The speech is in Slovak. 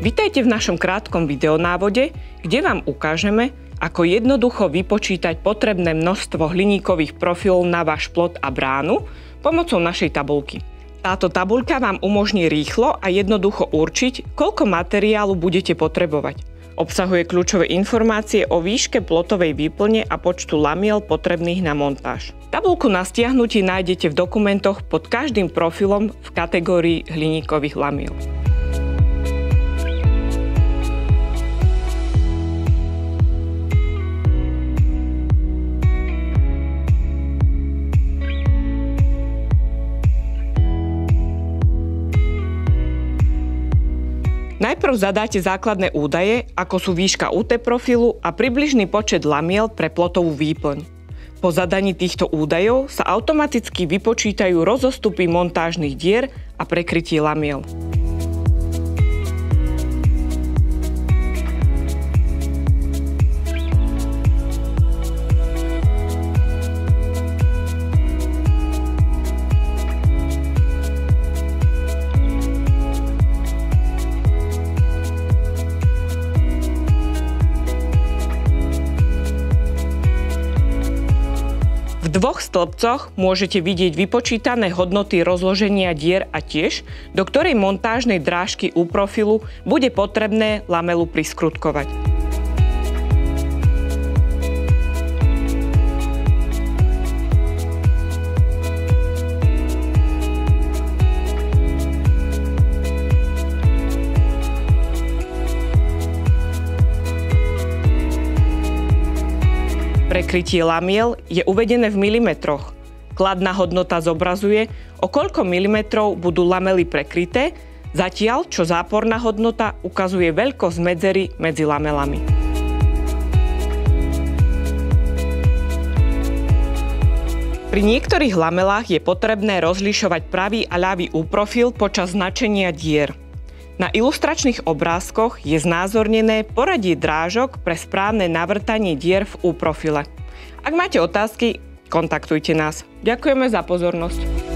Vitajte v našom krátkom videonávode, kde vám ukážeme, ako jednoducho vypočítať potrebné množstvo hliníkových profilov na váš plot a bránu pomocou našej tabuľky. Táto tabuľka vám umožní rýchlo a jednoducho určiť, koľko materiálu budete potrebovať. Obsahuje kľúčové informácie o výške plotovej výplne a počtu lamiel potrebných na montáž. Tabuľku na stiahnutí nájdete v dokumentoch pod každým profilom v kategórii hliníkových lamiel. Najprv zadáte základné údaje, ako sú výška UT profilu a približný počet lamiel pre plotovú výplň. Po zadaní týchto údajov sa automaticky vypočítajú rozostupy montážnych dier a prekrytie lamiel. V dvoch stĺpcoch môžete vidieť vypočítané hodnoty rozloženia dier a tiež, do ktorej montážnej drážky u profilu bude potrebné lamelu priskrutkovať. Prekrytie lamiel je uvedené v milimetroch. Kladná hodnota zobrazuje, o koľko milimetrov budú lamely prekryté, zatiaľ čo záporná hodnota ukazuje veľkosť medzery medzi lamelami. Pri niektorých lamelách je potrebné rozlišovať pravý a ľavý U-profil počas značenia dier. Na ilustračných obrázkoch je znázornené poradie drážok pre správne navrtanie dier v U-profile. Ak máte otázky, kontaktujte nás. Ďakujeme za pozornosť.